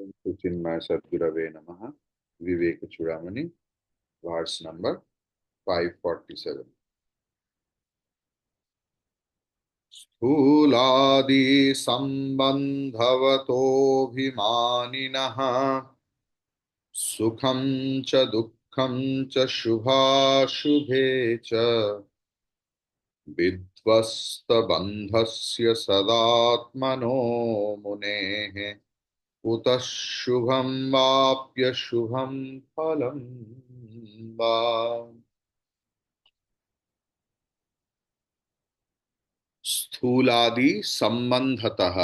To Chinmaya Sadgurave Namaha, Viveka Chudamani, verse number 547. Sthuladi sambandhavatobhimaninaha sukham cha dukkham cha shubha-shubhe cha vidvasta bandhasya sadatmano munehe uta shubham vapya shubham phalam va. स्थूलादि संबंधतः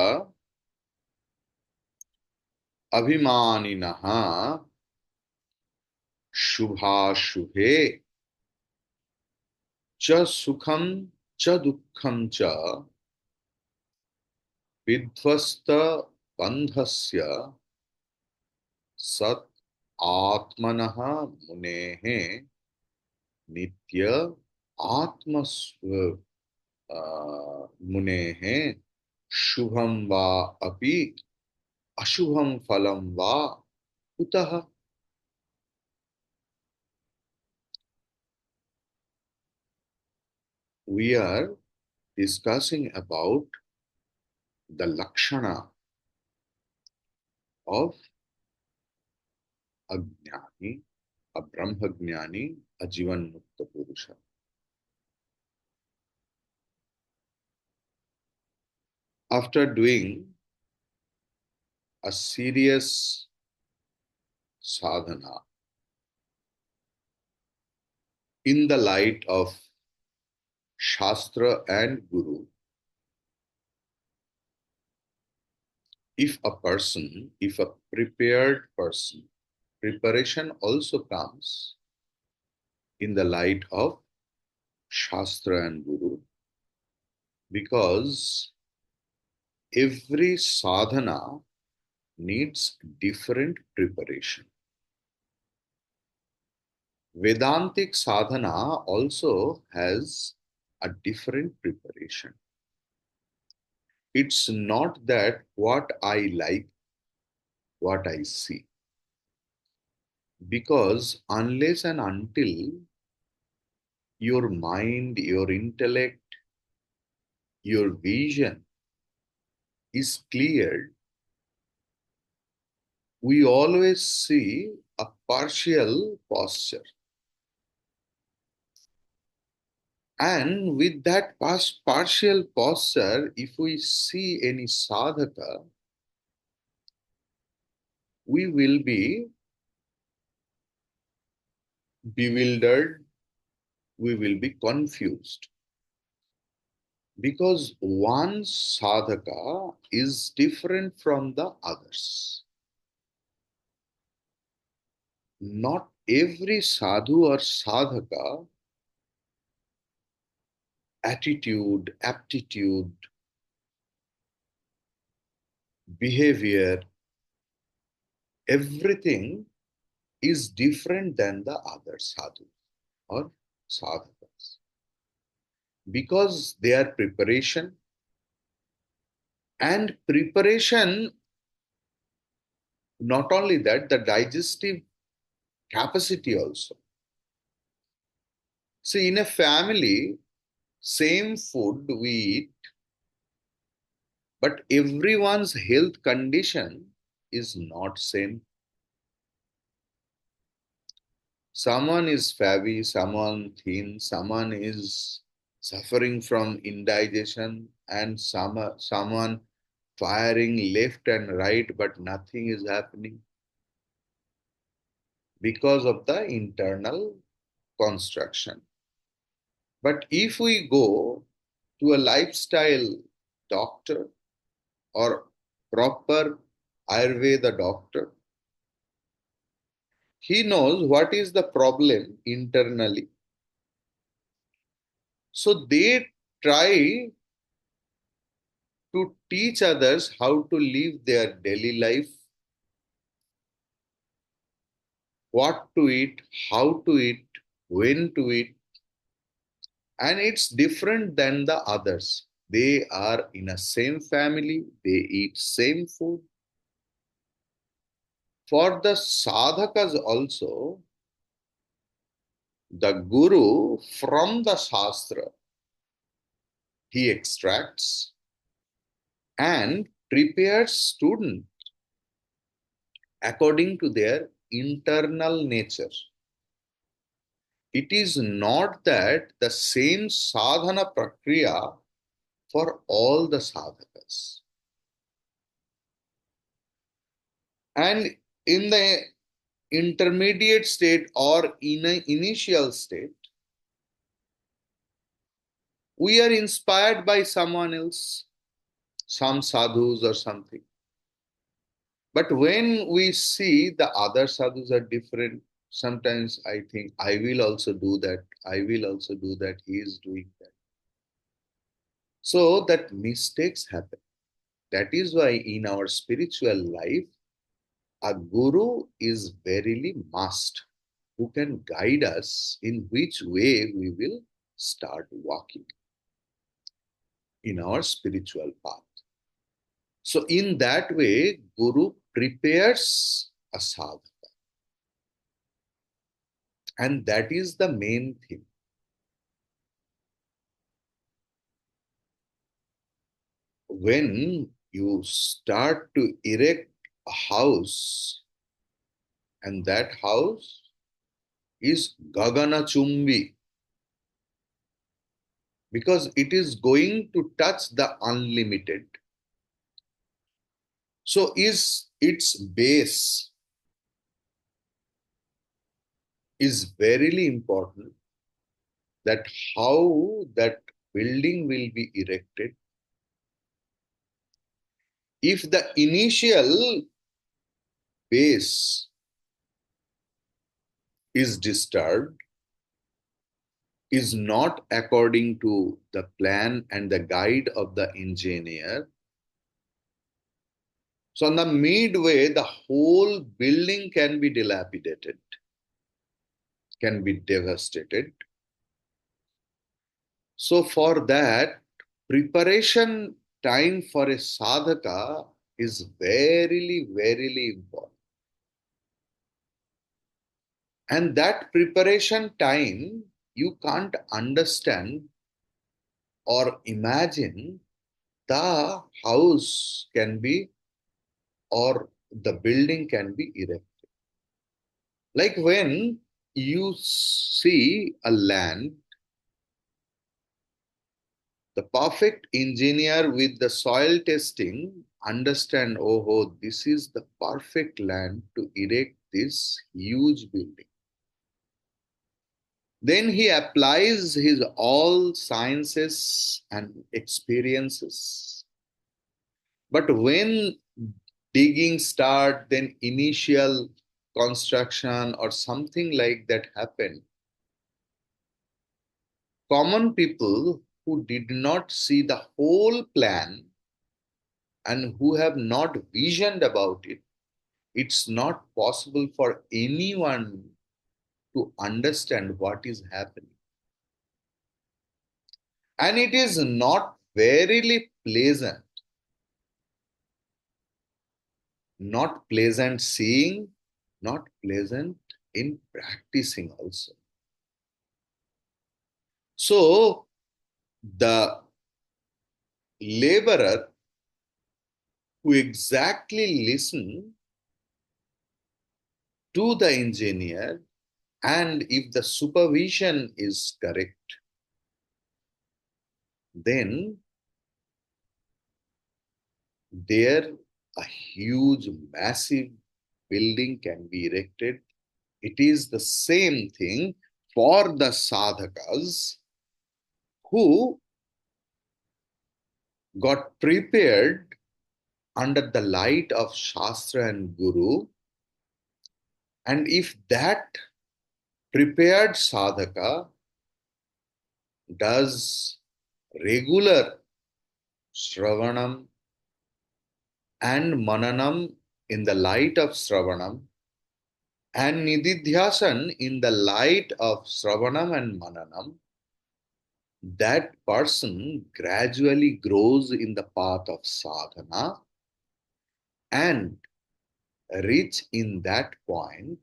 अभिमानिनः शुभाशुभे च सुखं च दुःखं च विध्वस्त बंधस्य सत् आत्मनः मुनेः नित्य आत्मस्व मुनेः शुभं वा अपि अशुभं फलं वा कुतः. We are discussing about the lakshana of a jnani, a brahma jnani, a jivan mukta purusha. After doing a serious sadhana in the light of Shastra and Guru, if a prepared person, preparation also comes in the light of Shastra and Guru, because every sadhana needs different preparation. Vedantic sadhana also has a different preparation. It's not that what I like, what I see. Because unless and until your mind, your intellect, your vision is cleared, we always see a partial posture. And with that partial posture, if we see any sadhaka, we will be bewildered, we will be confused. Because one sadhaka is different from the others. Not every sadhu or sadhaka attitude, aptitude, behavior, everything is different than the other sadhu or sadhakas. Because their preparation and preparation, not only that, the digestive capacity also. See, in a family, same food we eat, but everyone's health condition is not same. Someone is flabby, someone thin, someone is suffering from indigestion, and someone firing left and right, but nothing is happening because of the internal construction. But if we go to a lifestyle doctor or proper Ayurveda doctor, he knows what is the problem internally. So they try to teach others how to live their daily life, what to eat, how to eat, when to eat. And it's different than the others. They are in a same family, they eat same food, For the sadhakas also, the guru from the shastra, he extracts and prepares student according to their internal nature. It is not that the same sadhana prakriya for all the sadhakas. And in the intermediate state or in an initial state, we are inspired by someone else, some sadhus or something. But when we see the other sadhus are different, sometimes I think I will also do that. I will also do that. He is doing that. So that mistakes happen. That is why in our spiritual life, a guru is verily must who can guide us in which way we will start walking in our spiritual path. So, in that way, Guru prepares a sadhaka, and that is the main thing. When you start to erect a house, and that house is Gagana Chumbi, because it is going to touch the unlimited. So, is its base is verily important, that how that building will be erected. If the initial base is disturbed, is not according to the plan and the guide of the engineer, so on the midway, the whole building can be dilapidated, can be devastated. So for that, preparation time for a sadhaka is verily, verily important. And that preparation time, you can't understand or imagine the house can be or the building can be erected. Like when you see a land, the perfect engineer with the soil testing understand, oh, this is the perfect land to erect this huge building. Then he applies his all sciences and experiences. But when digging start, then initial construction or something like that happened, common people who did not see the whole plan and who have not visioned about it, it's not possible for anyone to understand what is happening. And it is not verily pleasant, not pleasant seeing, not pleasant in practicing also. So the laborer who exactly listen to the engineer, and if the supervision is correct, then there a huge massive building can be erected. It is the same thing for the sadhakas who got prepared under the light of Shastra and Guru. And if that prepared sadhaka does regular Shravanam and Mananam in the light of Shravanam and Nididhyasan in the light of Shravanam and Mananam, that person gradually grows in the path of sadhana, and reach in that point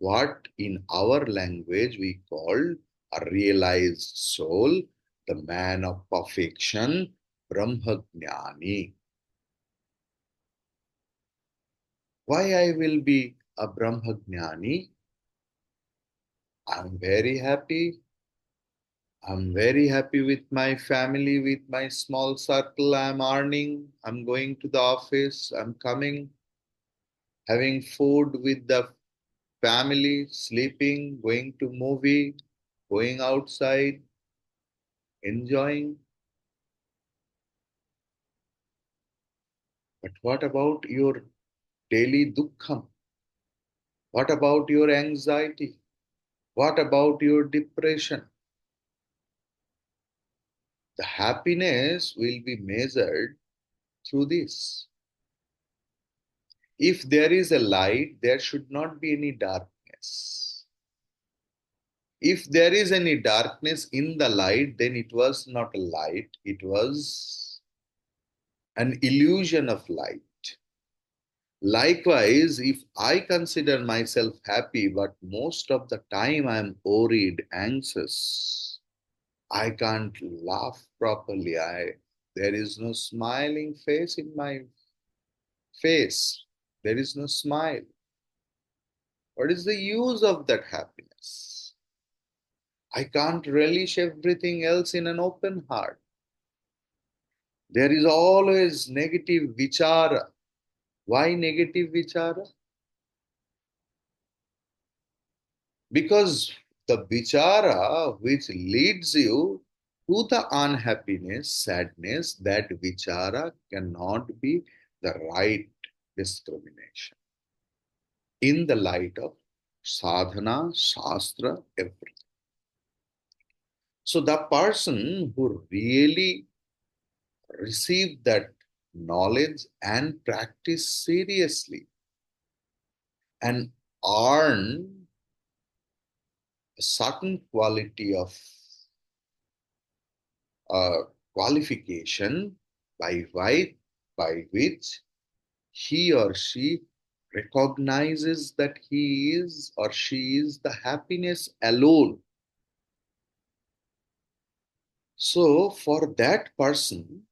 what in our language we call a realized soul, the man of perfection, Brahmagnani. Why I will be a Brahmagnani? I'm very happy. I'm very happy with my family, with my small circle. I'm earning. I'm going to the office. I'm coming, having food with the family, sleeping, going to movie, going outside, enjoying. But what about your daily dukkham? What about your anxiety? What about your depression? The happiness will be measured through this. If there is a light, there should not be any darkness. If there is any darkness in the light, then it was not a light, it was an illusion of light. Likewise, if I consider myself happy, but most of the time I am worried, anxious, I can't laugh properly. There is no smiling face in my face. There is no smile. What is the use of that happiness? I can't relish everything else in an open heart. There is always negative vichara. Why negative vichara? Because the vichara which leads you to the unhappiness, sadness, that vichara cannot be the right discrimination in the light of sadhana, shastra, everything. So the person who really receive that knowledge and practice seriously and earn a certain quality of uh, qualification by which he or she recognizes that he is or she is the happiness alone. So for that person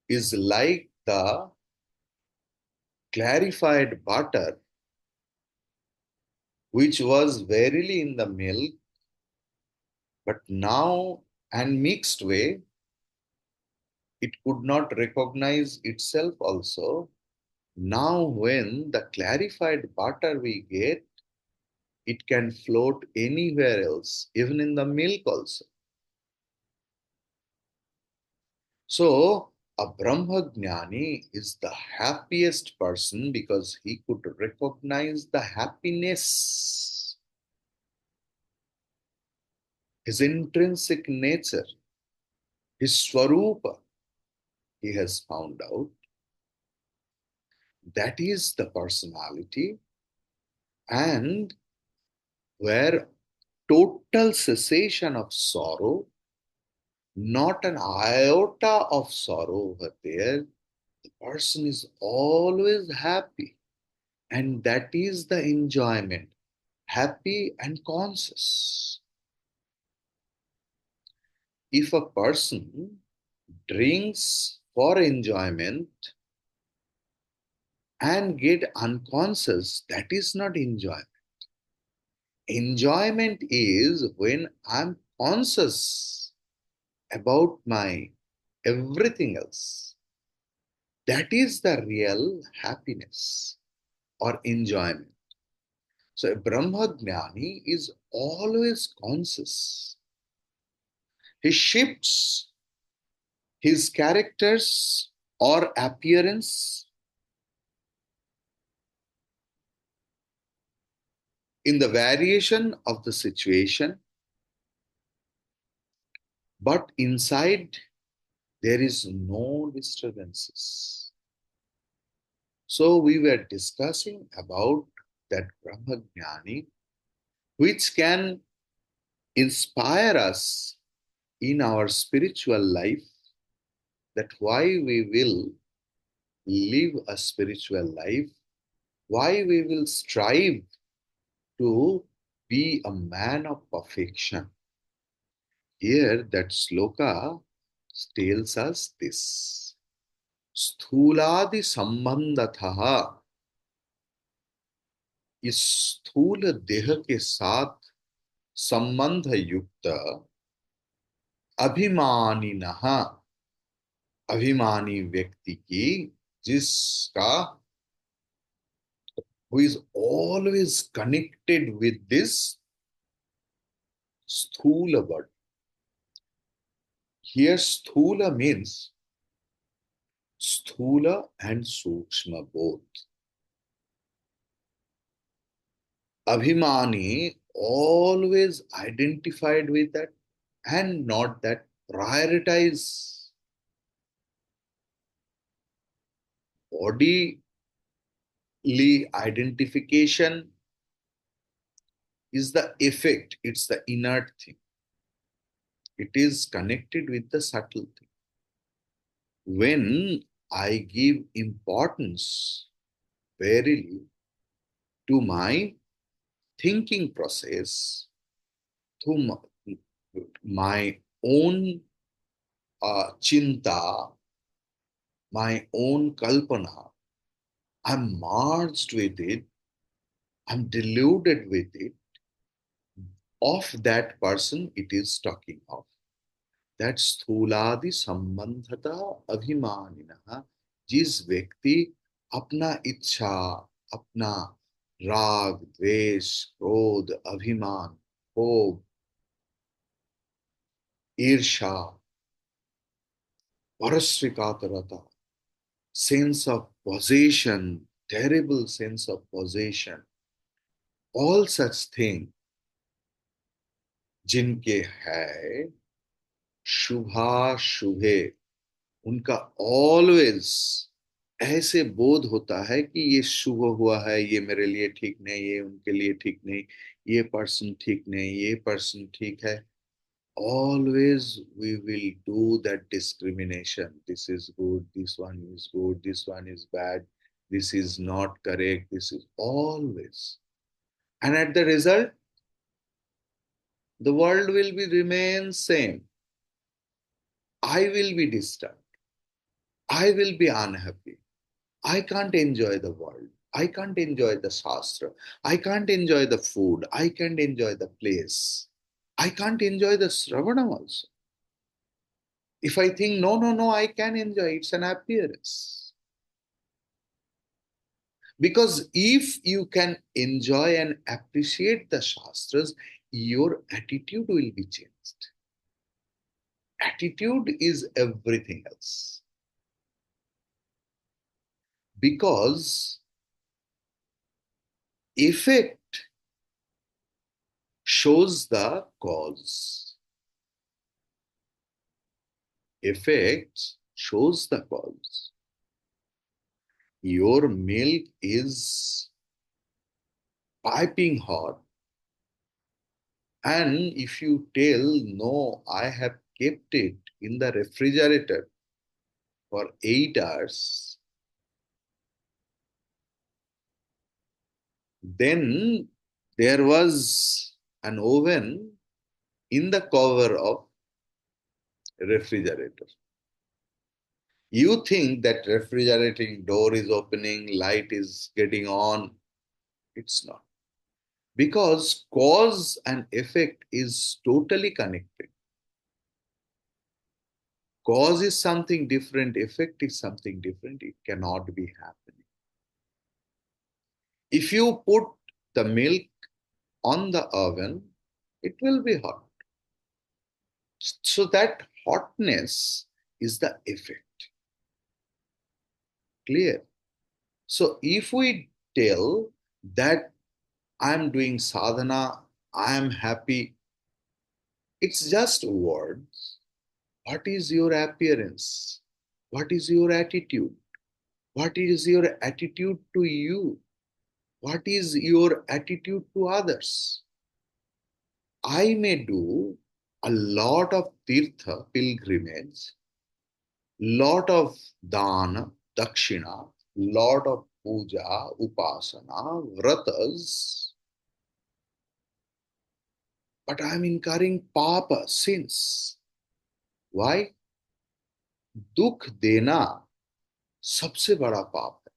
is like the clarified butter which was verily in the milk, but now and mixed way, it could not recognize itself also. Now, when the clarified butter we get, it can float anywhere else, even in the milk also. So, a Brahmagnani is the happiest person because he could recognize the happiness, his intrinsic nature, his swarupa, he has found out. That is the personality, and where total cessation of sorrow, not an iota of sorrow over there, the person is always happy. And that is the enjoyment, happy and conscious. If a person drinks for enjoyment and get unconscious, that is not enjoyment. Enjoyment is when I'm conscious about my everything else. That is the real happiness or enjoyment. So a Brahmagnani is always conscious. He shifts his characters or appearance in the variation of the situation, but inside there is no disturbances. So we were discussing about that Brahmagnani, which can inspire us in our spiritual life, that why we will live a spiritual life, why we will strive to be a man of perfection. Here, that sloka tells us this. स्थूलादि संबंधतः, इस स्थूल देह के साथ संबंध युक्त अभिमानिनः, अभिमानी व्यक्ति की, जिसका, who is always connected with this sthula body. Here sthula means sthula and sukshma both. Abhimani always identified with that and not that, prioritize bodily identification is the effect, it's the inert thing. It is connected with the subtle thing. When I give importance verily to my thinking process, to my own chinta, my own kalpana, I'm merged with it, I'm deluded with it, of that person it is talking of. That स्थूलादि संबंधता अभिमानिना, जिस व्यक्ति अपना इच्छा, अपना राग, द्वेष, क्रोध, अभिमान, क्षोभ, ईर्षा, परस्विकातरता, sense of possession, terrible sense of possession, all such things जिनके है, शुभा शुभे, उनका ऑलवेज ऐसे बोध होता है कि ये शुभ हुआ है, ये मेरे लिए ठीक नहीं, ये उनके लिए ठीक नहीं, ये पर्सन ठीक नहीं, ये पर्सन ठीक है. Always we will do that discrimination. This is good, this one is good, this one is bad, this is not correct, this is always. And at the result, the world will be remain same. I will be disturbed. I will be unhappy. I can't enjoy the world. I can't enjoy the Shastra. I can't enjoy the food. I can't enjoy the place. I can't enjoy the Sravanam also. If I think, no, no, no, I can enjoy, it's an appearance. Because if you can enjoy and appreciate the Shastras, your attitude will be changed. Attitude is everything else. Because effect shows the cause. Effect shows the cause. Your milk is piping hot, and if you tell, no, I have kept it in the refrigerator for 8 hours, then there was an oven in the cover of refrigerator. You think that refrigerating door is opening, light is getting on. It's not. Because cause and effect is totally connected. Cause is something different, effect is something different. It cannot be happening. If you put the milk on the oven, it will be hot. So that hotness is the effect. Clear? So if we tell that I'm doing sadhana, I am happy, it's just words. What is your appearance? What is your attitude? What is your attitude to you? What is your attitude to others? I may do a lot of tirtha, pilgrimage, lot of dana, dakshina, lot of puja, upasana, vratas, but I am incurring papa, sins. Why? दुख देना सबसे बड़ा पाप है,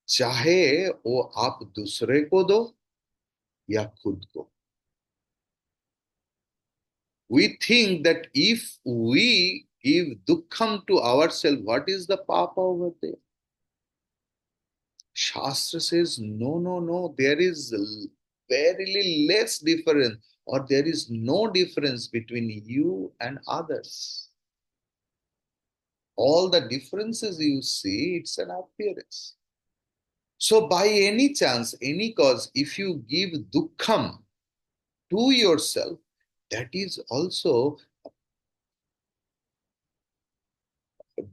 चाहे वो आप दूसरे को दो या खुद को. We think that if we give dukkham to ourselves, what is the papa over there? Shastra says, no, no, no, there is very less difference, or there is no difference between you and others. All the differences you see, it's an appearance. So, by any chance, any cause, if you give dukkham to yourself, that is also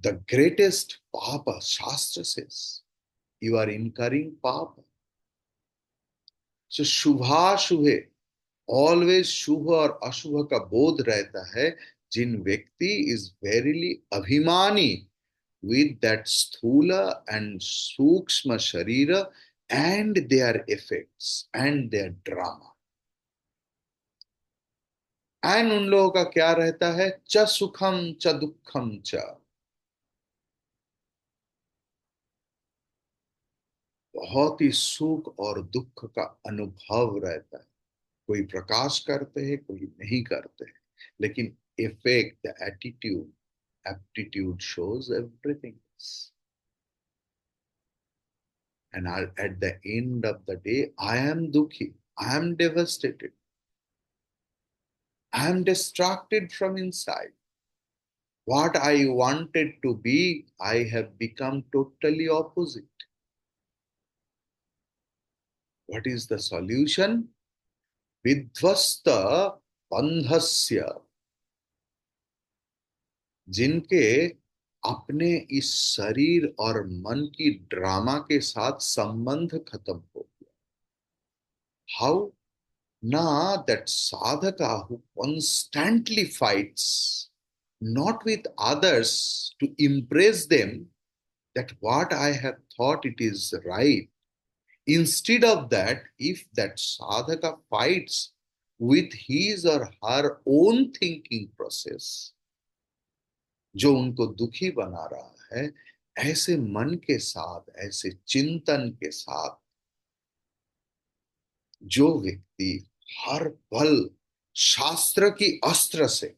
the greatest papa. Shastra says you are incurring papa. So शुभा शुभे, always शुभ और अशुभ का बोध रहता है जिन व्यक्ति is verily अभिमानी with that sthula and sukshma sharira and their effects and their drama. And उन लोगों का क्या रहता है? च सुखम च दुखम च, बहुत ही सुख और दुख का अनुभव रहता है. कोई प्रकाश करते हैं, कोई नहीं करते हैं, लेकिन effect, the attitude, aptitude shows everything else. And at the end of the day, I am dukhi, I am devastated, I am distracted from inside. What I wanted to be, I have become totally opposite. What is the solution? Vidvasta bandhasya, जिनके अपने इस शरीर और मन की drama के साथ संबंध खत्म हो गया. हाउ? ना that sadhaka who constantly fights not with others to impress them that what I have thought it is right. Instead of that, if that sadhaka fights with his or her own thinking process, जो उनको दुखी बना रहा है, ऐसे मन के साथ, ऐसे चिंतन के साथ जो व्यक्ति हर पल शास्त्र की अस्त्र से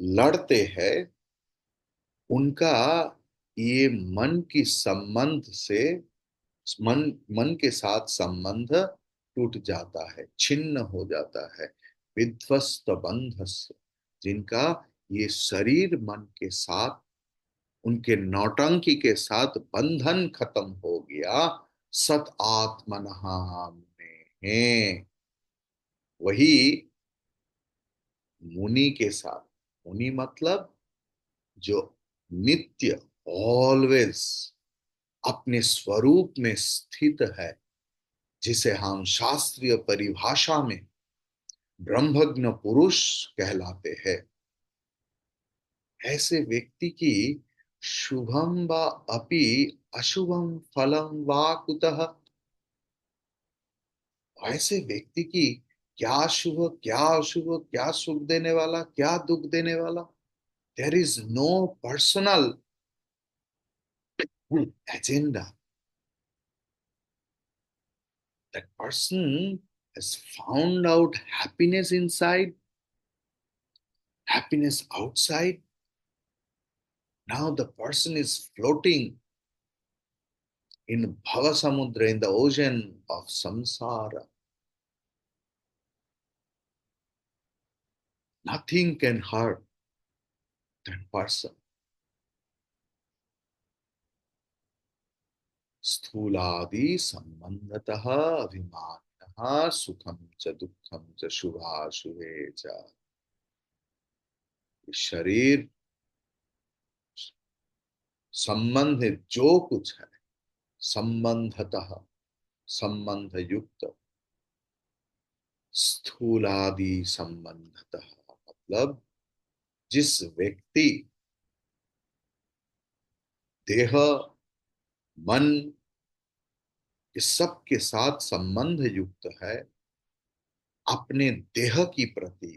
लड़ते हैं, उनका ये मन की संबंध से, मन मन के साथ संबंध टूट जाता है, छिन्न हो जाता है. विध्वस्त बंधस्य, जिनका ये शरीर मन के साथ, उनके नौटंकी के साथ बंधन खत्म हो गया. सत आत्मनः में वही मुनि के साथ, मुनि मतलब जो नित्य, ऑलवेज अपने स्वरूप में स्थित है, जिसे हम शास्त्रीय परिभाषा में ब्रह्मज्ञ पुरुष कहलाते हैं, ऐसे व्यक्ति की शुभम व अपि अशुभम फलम वा कुतः, ऐसे व्यक्ति की क्या शुभ, क्या अशुभ, क्या सुख देने वाला, क्या दुख देने वाला. There is no personal agenda. That person has found out happiness inside, happiness outside. Now the person is floating in Bhava Samudra, in the ocean of samsara. Nothing can hurt that person. Sthuladi sambandhatah abhimanah sukham cha dukkham cha shubha shubhe cha. शरीर संबंधित जो कुछ है, संबंधतः, संबंध युक्त, स्थूलादि संबंधतः, मतलब जिस व्यक्ति देह, मन, इस सब के साथ संबंध युक्त है, अपने देह की प्रति,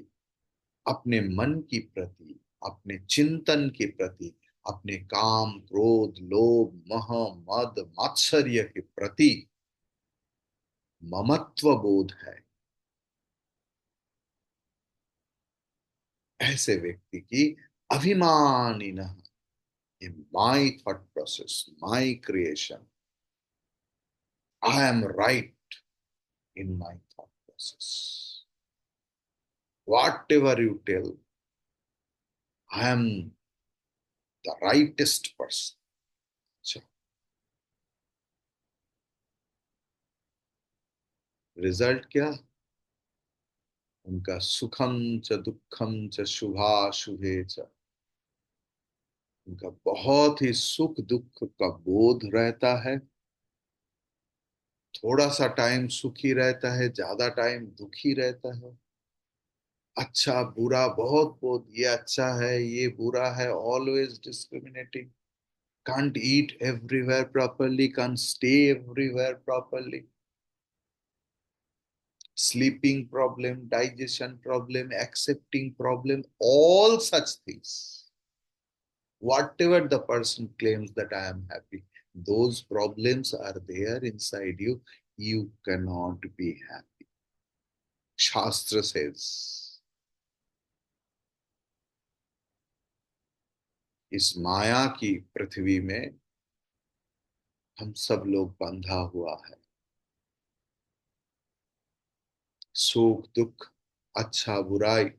अपने मन की प्रति, अपने चिंतन के प्रति, अपने काम, क्रोध, लोभ, मोह, मद, मात्सर्य के प्रति ममत्व बोध है, ऐसे व्यक्ति की अभिमानिन, ये my thought process, my creation, I am right in my thought process, whatever you tell, I am the rightest person. Result क्या? उनका सुखम च दुखम च शुभाशुभे च, उनका बहुत ही सुख दुख का बोध रहता है। थोड़ा सा टाइम सुखी रहता है, ज्यादा टाइम दुखी रहता है। अच्छा बुरा बहुत बहुत, ये अच्छा है ये बुरा है, always discriminating, can't eat everywhere properly, can't stay everywhere properly, sleeping problem, digestion problem, accepting problem, all such things. Whatever the person claims that I am happy, those problems are there inside you. You cannot be happy. Shastra says, इस माया की पृथ्वी में हम सब लोग बंधा हुआ है। सुख दुख, अच्छा बुराई,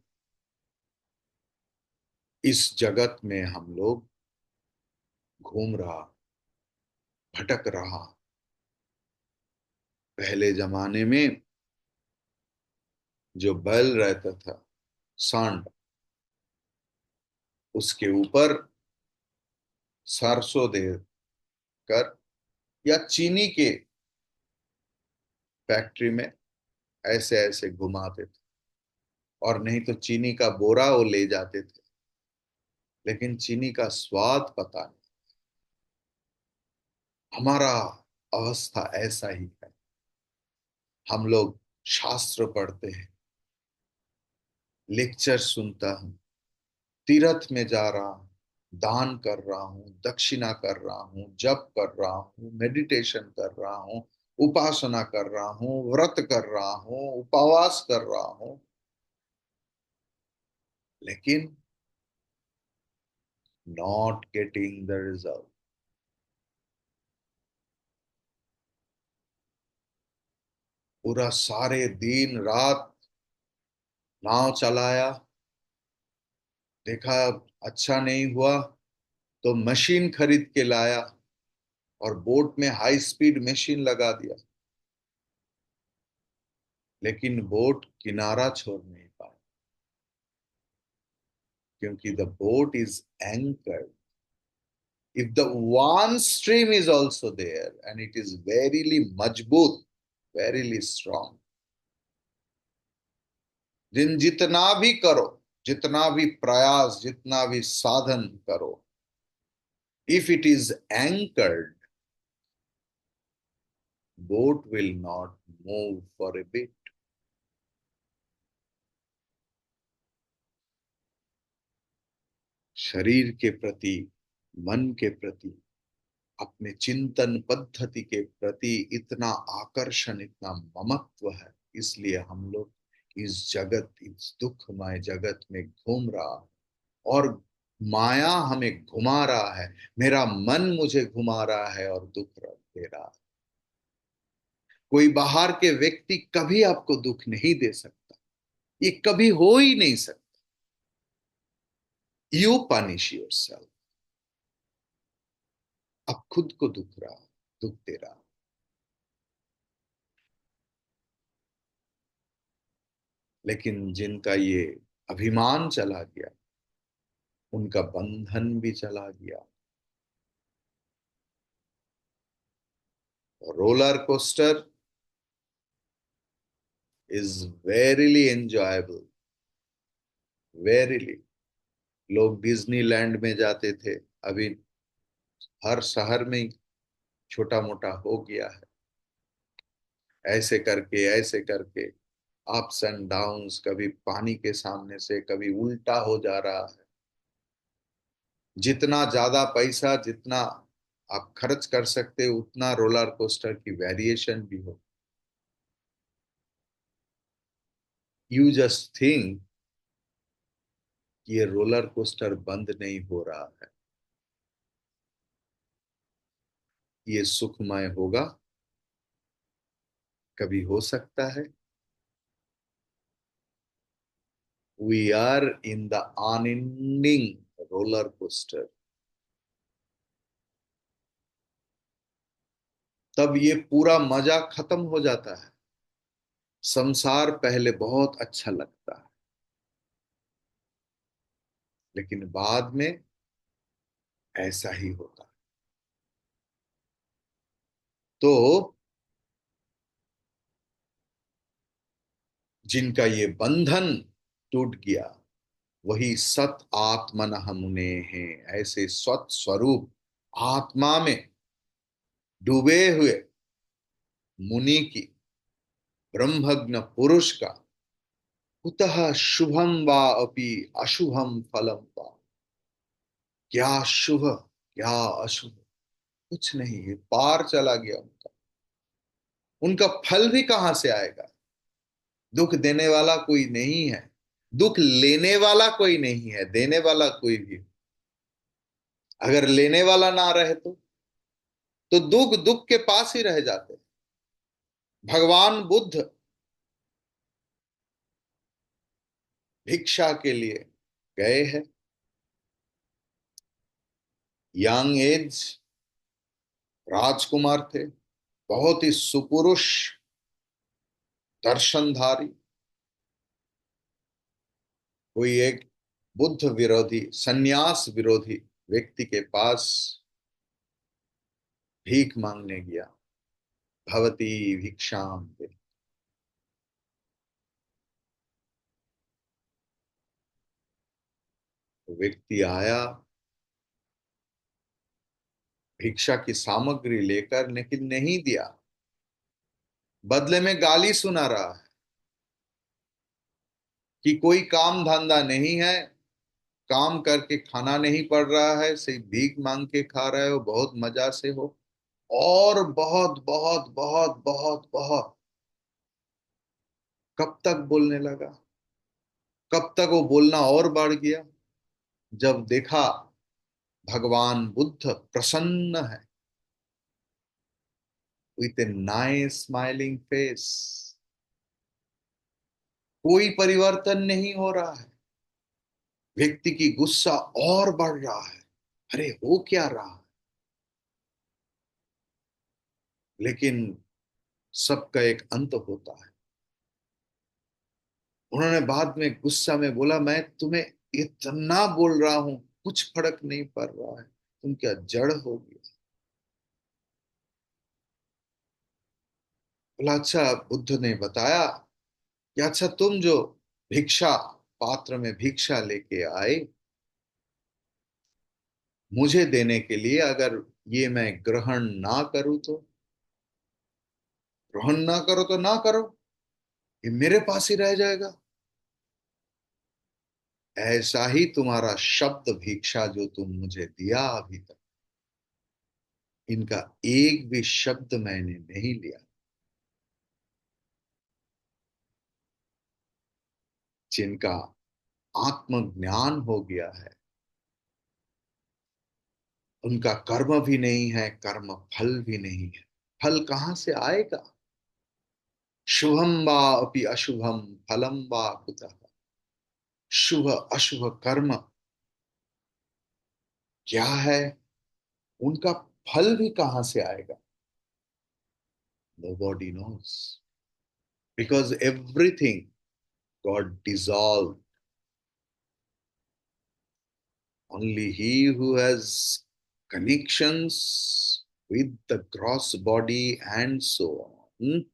इस जगत में हम लोग घूम रहा, भटक रहा। पहले जमाने में जो बैल रहता था, सांड, उसके ऊपर सरसों दे कर या चीनी के फैक्ट्री में ऐसे ऐसे घुमाते थे, और नहीं तो चीनी का बोरा वो ले जाते थे, लेकिन चीनी का स्वाद पता नहीं। हमारा अवस्था ऐसा ही है। हम लोग शास्त्र पढ़ते हैं, लेक्चर सुनता हूं, तीर्थ में जा रहा हूं, दान कर रहा हूं, दक्षिणा कर रहा हूं, जप कर रहा हूं, मेडिटेशन कर रहा हूं, उपासना कर रहा हूं, व्रत कर रहा हूं, उपवास कर रहा हूं, लेकिन नॉट गेटिंग द रिजल्ट। पूरा सारे दिन रात नाव चलाया, देखा अच्छा नहीं हुआ तो मशीन खरीद के लाया और बोट में हाई स्पीड मशीन लगा दिया, लेकिन बोट किनारा छोड़ नहीं पाया, क्योंकि the boat is anchored. If the one stream is also there and it is verily majboot, verily strong, दिन जितना भी करो, जितना भी प्रयास, जितना भी साधन करो, if it is anchored, boat will not move for a bit. शरीर के प्रति, मन के प्रति, अपने चिंतन पद्धति के प्रति इतना आकर्षण, इतना ममत्व है, इसलिए हम लोग इस जगत, इस दुखमय जगत में घूम रहा है, और माया हमें घुमा रहा है। मेरा मन मुझे घुमा रहा है और दुख दे रहा है। कोई बाहर के व्यक्ति कभी आपको दुख नहीं दे सकता, ये कभी हो ही नहीं सकता। You punish your self. अब खुद को दुख दे रहा। लेकिन जिनका ये अभिमान चला गया, उनका बंधन भी चला गया। Roller coaster is verily enjoyable, verily. लोग डिज्नीलैंड में जाते थे, अभी हर शहर में छोटा मोटा हो गया है। ऐसे करके अप्स एंड डाउन्स, कभी पानी के सामने से कभी उल्टा हो जा रहा है। जितना ज्यादा पैसा, जितना आप खर्च कर सकते हो, उतना रोलर कोस्टर की वेरिएशन भी हो। यू जस्ट थिंक ये रोलर कोस्टर बंद नहीं हो रहा है, ये सुखमय होगा, कभी हो सकता है। We are in the unending roller coaster. तब ये पूरा मजा खत्म हो जाता है। संसार पहले बहुत अच्छा लगता है, लेकिन बाद में ऐसा ही होता है। तो जिनका ये बंधन टूट गया, वही सत आत्मन मुने हैं। ऐसे स्वत स्वरूप आत्मा में डूबे हुए मुनि की, ब्रह्मज्ञ पुरुष का कुतः शुभम वा अपि अशुभम फलम वा। क्या शुभ क्या अशुभ, कुछ नहीं, ये पार चला गया उनका। उनका फल भी कहां से आएगा? दुख देने वाला कोई नहीं है, दुख लेने वाला कोई नहीं है, देने वाला कोई भी। अगर लेने वाला ना रहे तो दुख दुख के पास ही रह जाते। भगवान बुद्ध भिक्षा के लिए गए हैं, यंग एज, राजकुमार थे, बहुत ही सुपुरुष, दर्शनधारी। कोई एक बुद्ध विरोधी, सन्यास विरोधी व्यक्ति के पास भीख मांगने गया। भवती भिक्षाम दे। तो व्यक्ति आया भिक्षा की सामग्री लेकर, लेकिन नहीं दिया। बदले में गाली सुना रहा है कि कोई काम धंधा नहीं है, काम करके खाना नहीं पड़ रहा है, सिर्फ भीख मांग के खा रहे हो, बहुत मजा से हो। और बहुत बहुत बहुत बहुत बहुत, कब तक बोलने लगा, कब तक वो बोलना और बढ़ गया। जब देखा भगवान बुद्ध प्रसन्न है, with a nice smiling face, कोई परिवर्तन नहीं हो रहा है, व्यक्ति की गुस्सा और बढ़ रहा है। अरे हो क्या रहा है? लेकिन सबका एक अंत होता है। उन्होंने बाद में गुस्सा में बोला, मैं तुम्हें इतना बोल रहा हूं, कुछ फर्क नहीं पड़ रहा है, तुम क्या जड़ हो गया? बोला अच्छा, बुद्ध ने बताया कि अच्छा, तुम जो भिक्षा पात्र में भिक्षा लेके आए मुझे देने के लिए, अगर ये मैं ग्रहण ना करूं तो? ग्रहण ना करो तो ना करो, ये मेरे पास ही रह जाएगा। ऐसा ही तुम्हारा शब्द भिक्षा जो तुम मुझे दिया अभी तक, इनका एक भी शब्द मैंने नहीं लिया। जिनका आत्मज्ञान हो गया है, उनका कर्म भी नहीं है, कर्म फल भी नहीं है। फल कहां से आएगा? शुभम वा अपि अशुभम फलम वा कुतः। शुभ अशुभ कर्म क्या है, उनका फल भी कहां से आएगा? Nobody knows, because everything got dissolved. Only he who has connections with the gross body and so on,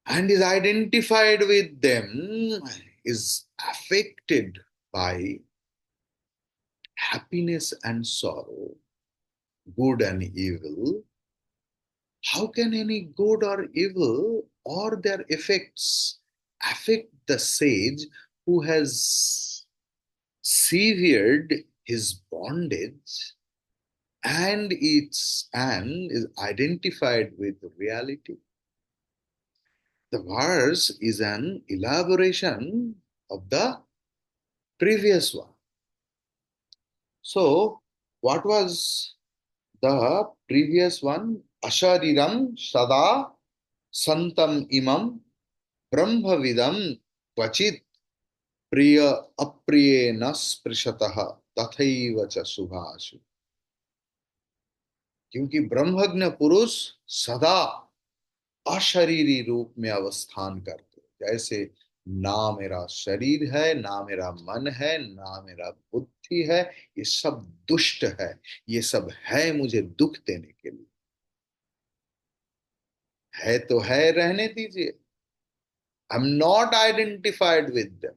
and is identified with them, is affected by happiness and sorrow, good and evil, how can any good or evil or their effects affect the sage who has severed his bondage and is identified with reality? The verse is an elaboration of the previous one. So, what was the previous one? Ashariram sada santam imam brahmavidam kvachit priya apriyena sprishataha tathaiva cha subhashu. क्योंकि ब्रह्मज्ञ पुरुष सदा अशरीरी रूप में अवस्थान करते, जैसे ना मेरा शरीर है, ना मेरा मन है, ना मेरा बुद्धि है, ये सब दुष्ट है, ये सब है मुझे दुख देने के लिए। है तो है, रहने दीजिए। I am not identified with them.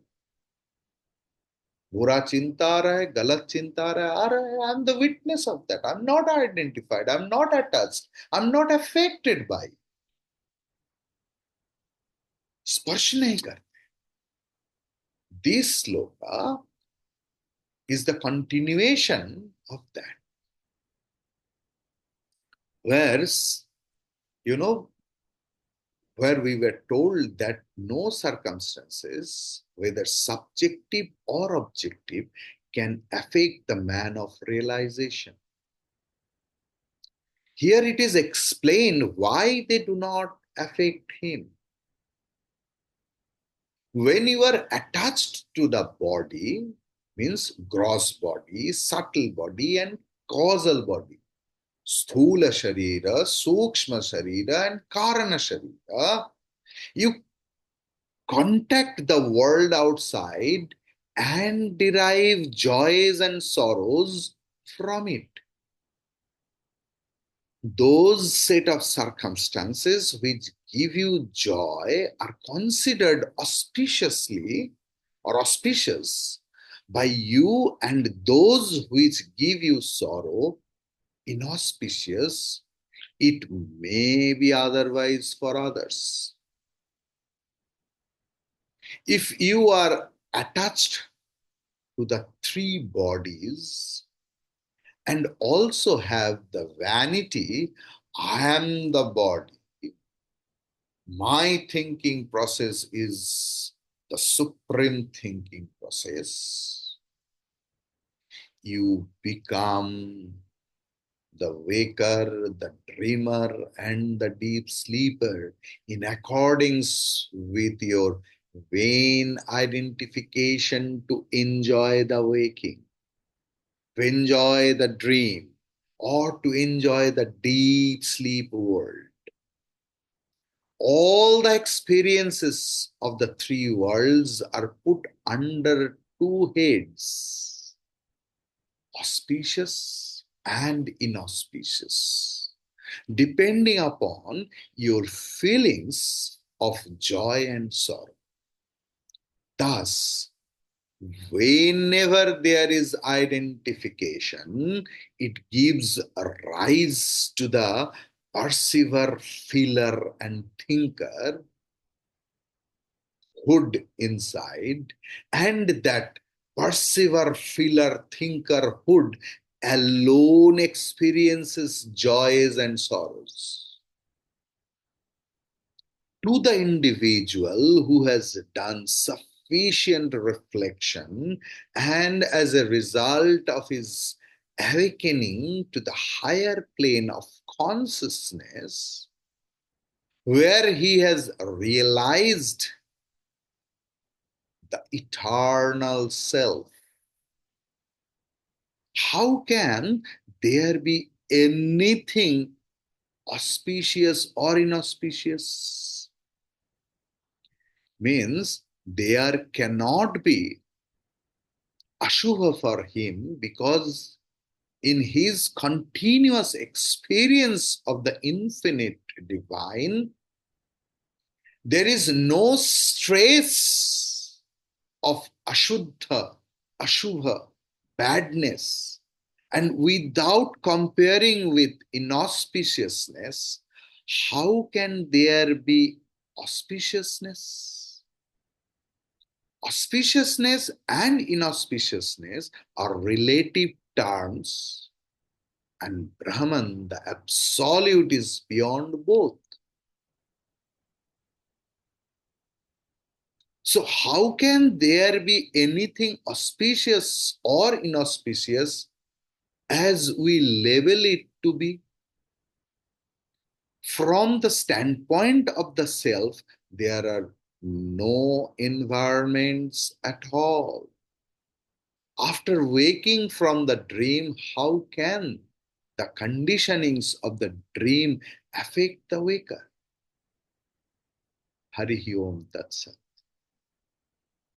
बुरा चिंता आ रहा है, गलत चिंता आ रहा है, आई am the witness of that. I am not identified, I am not attached, I am not affected by. स्पर्श नहीं कर। This shloka is the continuation of that. Whereas, you know, where we were told that no circumstances, whether subjective or objective, can affect the man of realization. Here it is explained why they do not affect him. When you are attached to the body, means gross body, subtle body, and causal body, Sthula Sharira, Sukshma Sharira, and Karana Sharira, you contact the world outside and derive joys and sorrows from it. Those set of circumstances which give you joy are considered auspiciously or auspicious by you, and those which give you sorrow inauspicious, it may be otherwise for others. If you are attached to the three bodies and also have the vanity, I am the body, my thinking process is the supreme thinking process, you become the waker, the dreamer, and the deep sleeper in accordance with your vain identification to enjoy the waking, to enjoy the dream, or to enjoy the deep sleep world. All the experiences of the three worlds are put under two heads: auspicious and inauspicious, depending upon your feelings of joy and sorrow. Thus, whenever there is identification, it gives a rise to the perceiver, feeler, and thinker hood inside, and that perceiver, feeler, thinker hood alone experiences joys and sorrows. To the individual who has done sufficient reflection and as a result of his awakening to the higher plane of consciousness, where he has realized the eternal self, how can there be anything auspicious or inauspicious? Means there cannot be Ashubha for him, because in his continuous experience of the infinite divine, there is no stress of Ashuddha, Ashubha. badness, and without comparing with inauspiciousness, how can there be auspiciousness? Auspiciousness and inauspiciousness are relative terms, and Brahman, the absolute, is beyond both. So, how can there be anything auspicious or inauspicious as we label it to be? From the standpoint of the self, there are no environments at all. After waking from the dream, how can the conditionings of the dream affect the waker? Hari Om Tat Sat.